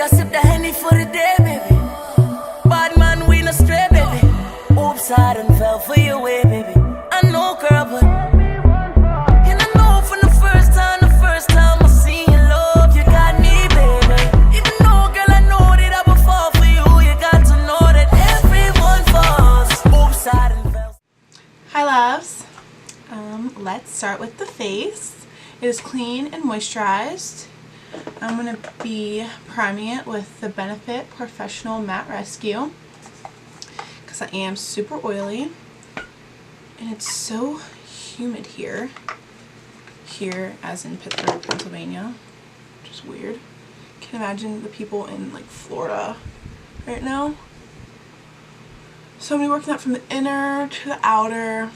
I sip the Henny for the day, baby. Bad man, we no stray, baby. Oops, I done fell for your way, baby. I know, girl, but and I know from the first time I seen your love, you got me, baby. Even though, girl, I know that I would fall for you, you got to know that everyone falls. Oops, I done fell. Hi, loves. Let's start with the face. It is clean and moisturized. I'm going to be priming it with the Benefit Professional Matte Rescue because I am super oily and it's so humid here as in Pittsburgh, Pennsylvania, which is weird. Can't imagine the people in like Florida right now. So I'm going to be working that from the inner to the outer.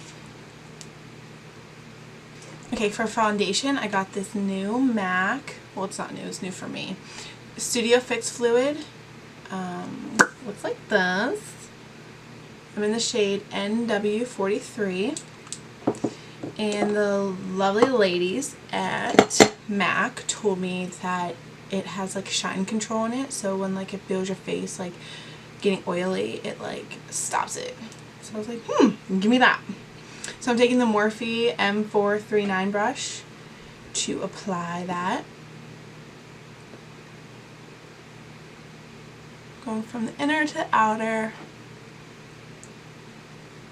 Okay, for foundation, I got this new MAC. Well, it's not new, it's new for me. Studio Fix Fluid. Looks like this. I'm in the shade NW43. And the lovely ladies at MAC told me that it has like shine control in it. So when like it feels your face like getting oily, it like stops it. So I was like, give me that. So I'm taking the Morphe M439 brush to apply that. Going from the inner to the outer.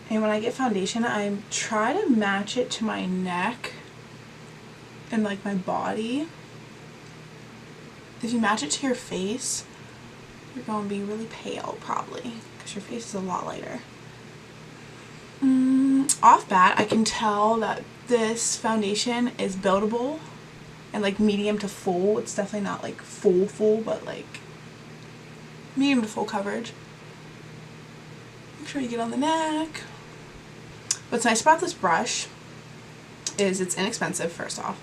And when I get foundation, I try to match it to my neck and like my body. If you match it to your face, you're going to be really pale probably because your face is a lot lighter. Off bat, I can tell that this foundation is buildable and like medium to full. It's definitely not like full, but like medium to full coverage. Make sure you get on the neck. What's nice about this brush is it's inexpensive, first off,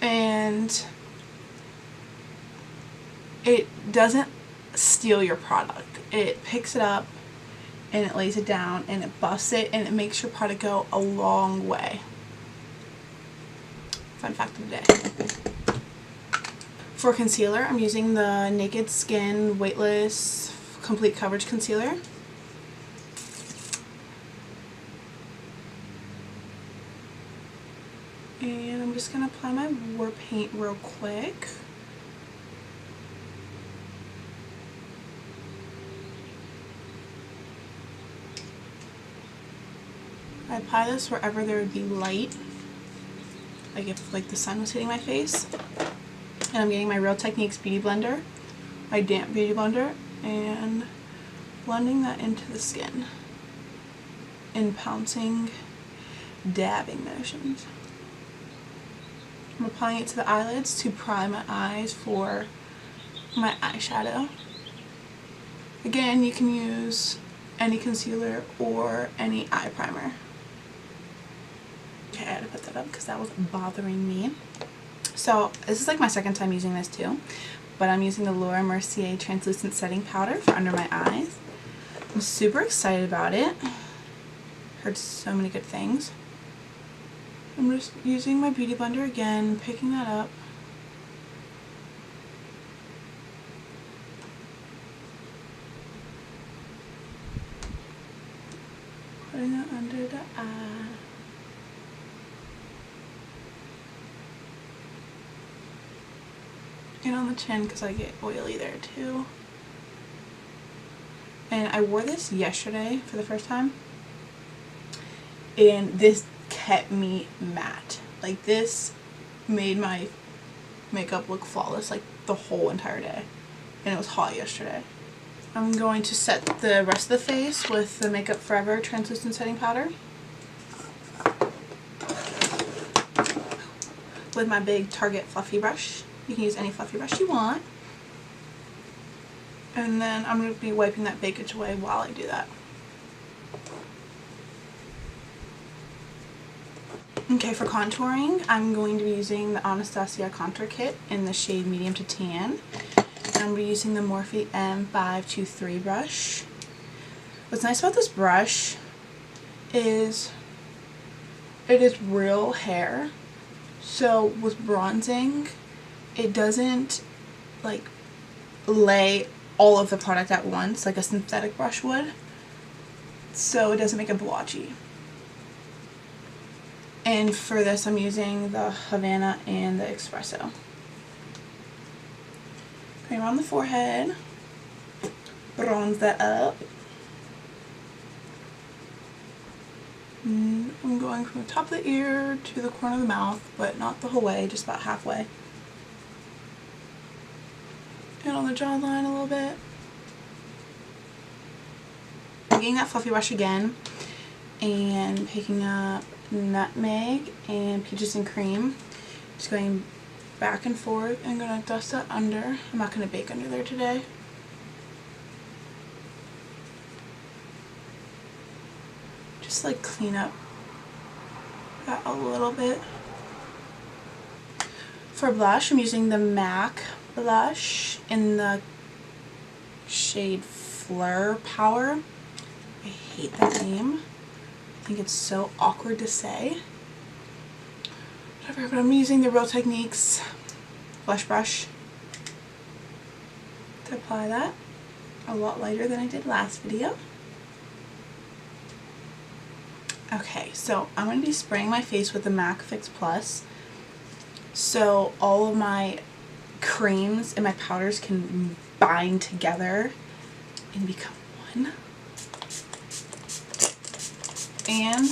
and it doesn't steal your product. It picks it up and it lays it down and it buffs it and it makes your product go a long way. Fun fact of the day. For concealer, I'm using the Naked Skin Weightless Complete Coverage Concealer. And I'm just going to apply my war paint real quick. I apply this wherever there would be light, like if like the sun was hitting my face. And I'm getting my Real Techniques Beauty Blender, my damp beauty blender, and blending that into the skin in pouncing, dabbing motions. I'm applying it to the eyelids to prime my eyes for my eyeshadow. Again, you can use any concealer or any eye primer. Okay, I had to put that up because that was bothering me. So this is like my second time using this too, but I'm using the Laura Mercier Translucent Setting Powder for under my eyes. I'm super excited about it. Heard so many good things. I'm just using my beauty blender again, picking that up. Putting it under the eye. And on the chin because I get oily there too. And I wore this yesterday for the first time. And this kept me matte. Like this made my makeup look flawless like the whole entire day. And it was hot yesterday. I'm going to set the rest of the face with the Makeup Forever Translucent Setting Powder. With my big Target fluffy brush. You can use any fluffy brush you want. And then I'm going to be wiping that bakage away while I do that. Okay, for contouring, I'm going to be using the Anastasia Contour Kit in the shade Medium to Tan. And I'm going to be using the Morphe M523 brush. What's nice about this brush is it is real hair. So with bronzing, it doesn't like lay all of the product at once like a synthetic brush would, so it doesn't make it blotchy. And for this I'm using the Havana and the Espresso. Going around the forehead, bronze that up. And I'm going from the top of the ear to the corner of the mouth, but not the whole way, just about halfway. And on the jawline a little bit. I'm getting that fluffy brush again and picking up Nutmeg and Peaches and Cream. Just going back and forth and I'm going to dust that under. I'm not going to bake under there today. Just like clean up that a little bit. For blush, I'm using the MAC blush in the shade Fleur Power. I hate that name. I think it's so awkward to say. Whatever, but I'm using the Real Techniques blush brush to apply that. A lot lighter than I did last video. Okay, so I'm going to be spraying my face with the MAC Fix Plus so all of my creams and my powders can bind together and become one. And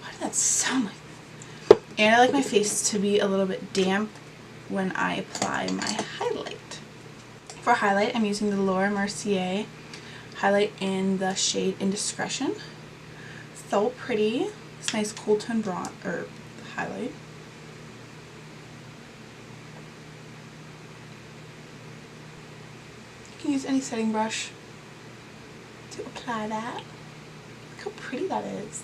why did that sound like? And I like my face to be a little bit damp when I apply my highlight. For highlight, I'm using the Laura Mercier highlight in the shade Indiscretion. So pretty. It's nice cool tone bronze or highlight. You can use any setting brush to apply that. Look how pretty that is.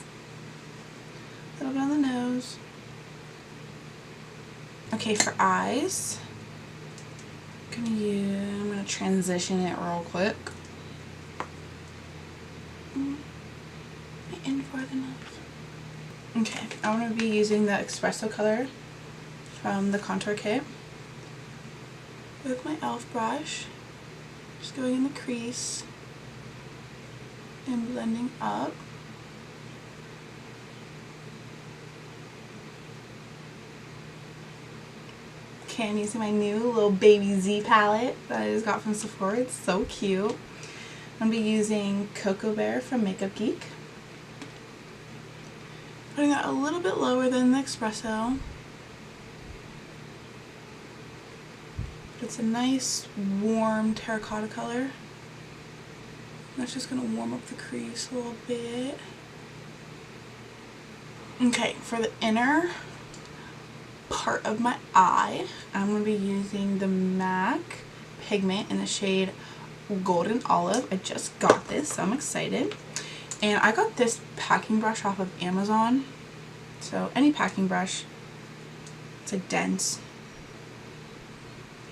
A little bit on the nose. Okay, for eyes, I'm gonna transition it real quick. In for the nose. Okay, I'm gonna be using the Espresso color from the Contour Kit with my e.l.f. brush. Just going in the crease and blending up. Okay, I'm using my new little Baby Z palette that I just got from Sephora. It's so cute. I'm going to be using Coca from Makeup Geek. Putting that a little bit lower than the Espresso. It's a nice warm terracotta color. That's just going to warm up the crease a little bit. Okay, for the inner part of my eye, I'm going to be using the MAC Pigment in the shade Golden Olive. I just got this, so I'm excited. And I got this packing brush off of Amazon. So any packing brush, it's like dense.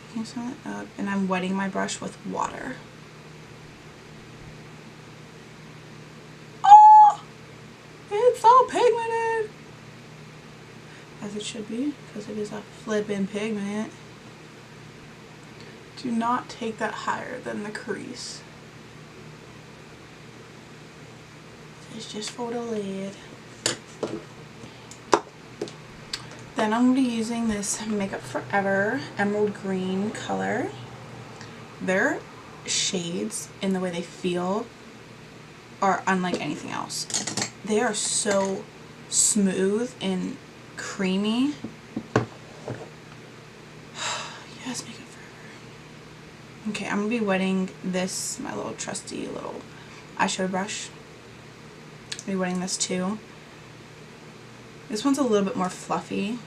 Picking some of it up, and I'm wetting my brush with water. Oh! It's all pigmented! As it should be, because it is a flippin' pigment. Do not take that higher than the crease. It's just for the lid. Then I'm going to be using this Makeup Forever Emerald Green color. Their shades and the way they feel are unlike anything else. They are so smooth and creamy. Yes, Makeup Forever. Okay, I'm going to be wetting this, my little trusty little eyeshadow brush. I'll be wetting this too. This one's a little bit more fluffy,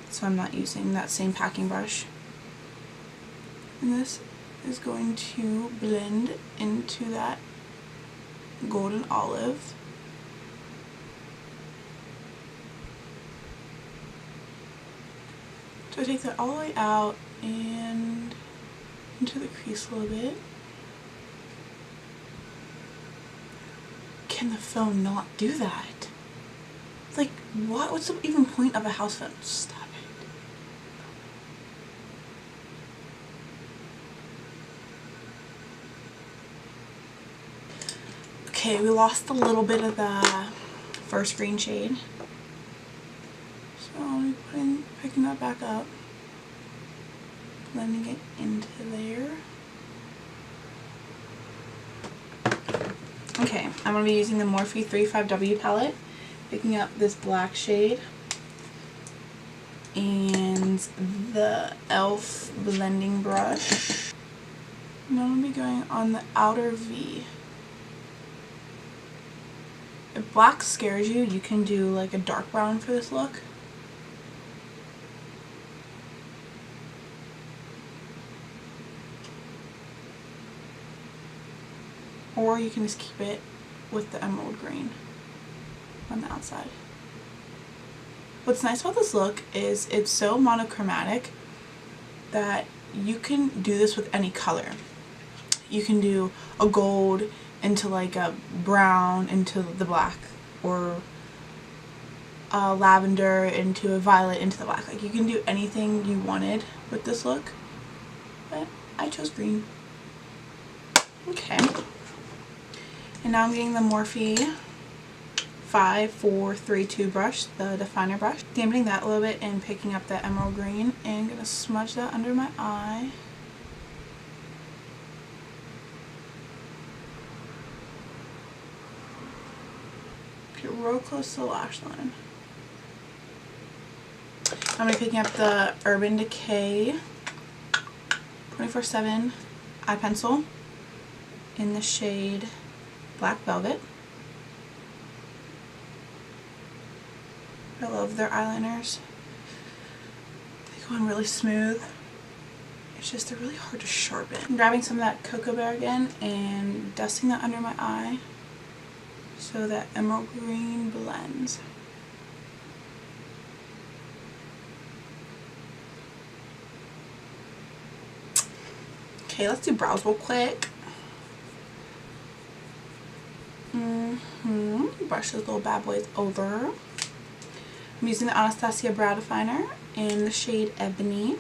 so I'm not using that same packing brush. And this is going to blend into that golden olive. So I take that all the way out and into the crease a little bit. Can the phone not do that? Like, what? What's the even point of a house phone? Stop Okay, we lost a little bit of the first green shade. So I'm picking that back up, blending it into there. Okay, I'm going to be using the Morphe 35W palette, picking up this black shade and the e.l.f. blending brush. And I'm going to be going on the outer V. If black scares you, you can do like a dark brown for this look. Or you can just keep it with the emerald green on the outside. What's nice about this look is it's so monochromatic that you can do this with any color. You can do a gold into like a brown into the black, or a lavender into a violet into the black. Like, you can do anything you wanted with this look, but I chose green. Okay. And now I'm getting the Morphe 5432 brush, the definer brush, dampening that a little bit and picking up that emerald green, and I'm going to smudge that under my eye. Get real close to the lash line. I'm going to be picking up the Urban Decay 24/7 eye pencil in the shade Black Velvet. I love their eyeliners. They go on really smooth. It's just they're really hard to sharpen. I'm grabbing some of that Coca again and dusting that under my eye so that emerald green blends. Okay, let's do brows real quick. Brush those little bad boys over. I'm using the Anastasia brow definer in the shade Ebony,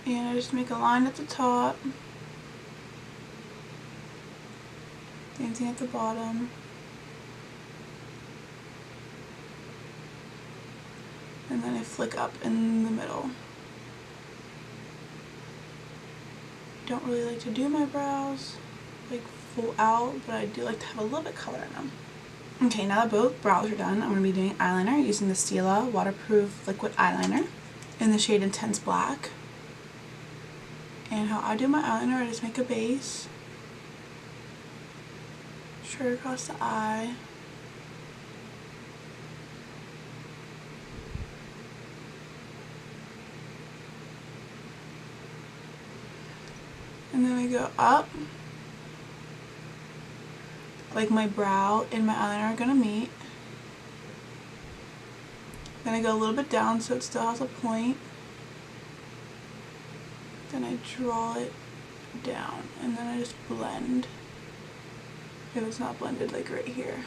and I just make a line at the top, dancing at the bottom, and then I flick up in the middle. Don't really like to do my brows like full out, but I do like to have a little bit of color in them. Okay, now that both brows are done, I'm going to be doing eyeliner using the Stila waterproof liquid eyeliner in the shade Intense Black. And how I do my eyeliner, I just make a base straight across the eye. And then I go up, like my brow and my eyeliner are going to meet. Then I go a little bit down so it still has a point. Then I draw it down, and then I just blend if it's not blended, like right here.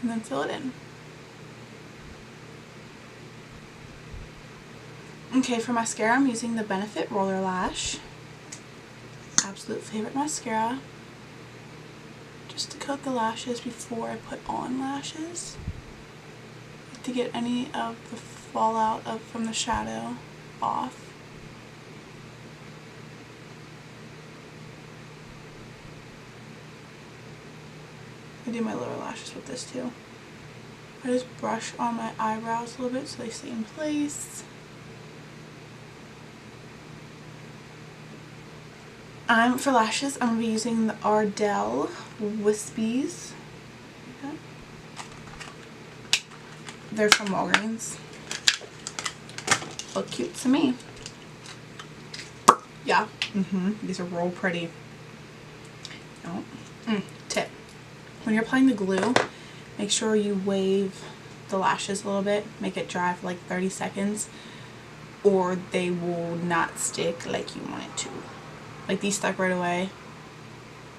And then fill it in. Okay, for mascara I'm using the Benefit Roller Lash. Absolute favorite mascara. Just to coat the lashes before I put on lashes, to get any of the fallout from the shadow off. I do my lower lashes with this too. I just brush on my eyebrows a little bit so they stay in place. For lashes, I'm going to be using the Ardell Wispies. Okay. They're from Walgreens. Look cute to me. Yeah. These are real pretty. Oh. Tip. When you're applying the glue, make sure you wave the lashes a little bit. Make it dry for like 30 seconds. Or they will not stick like you want it to. Like, these stuck right away,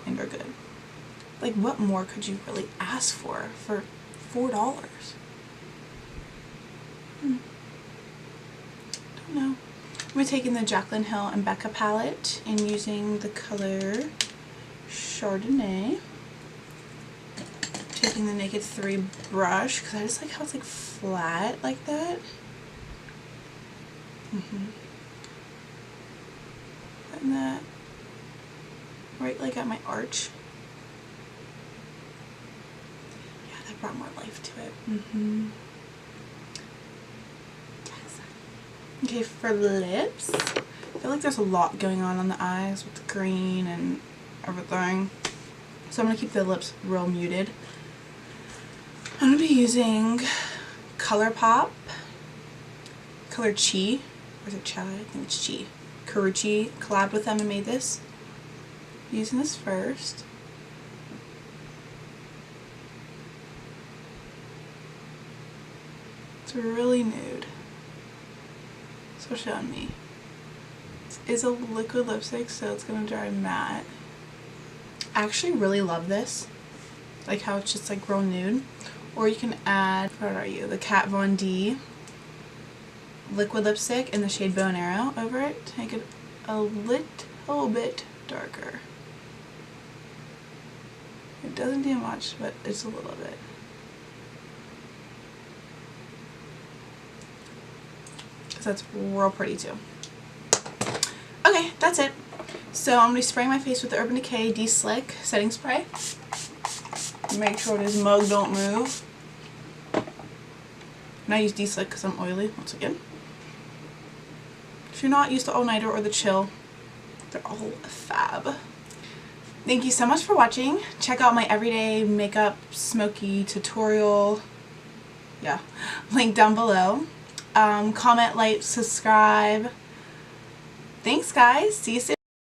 and they're good. Like, what more could you really ask for $4? Don't know. We're taking the Jaclyn Hill and Becca palette and using the color Chardonnay. taking the Naked 3 brush because I just like how it's like flat like that. Putting that right like at my arch. Yeah, that brought more life to it. Yes. Okay, for lips, I feel like there's a lot going on the eyes with the green and everything. So I'm going to keep the lips real muted. I'm going to be using Colourpop, Color Chi, or is it Chai? I think it's Chi. Karuchi collabed with them and made this. Using this first. It's really nude, especially on me. This is a liquid lipstick, so it's going to dry matte. I actually really love this, like how it's just like real nude. Or you can add, what are you, the Kat Von D liquid lipstick in the shade Bow and Arrow over it to make it a little bit darker. It doesn't do much, but it's a little bit. Because that's real pretty too. Okay, that's it. So I'm going to be spraying my face with the Urban Decay De-Slick setting spray. Make sure this mug don't move. And I use De-Slick because I'm oily, once again. If you're not used to All Nighter or the Chill, they're all fab. Thank you so much for watching. Check out my everyday makeup smoky tutorial. Yeah, link down below. Comment, like, subscribe. Thanks guys. See you soon.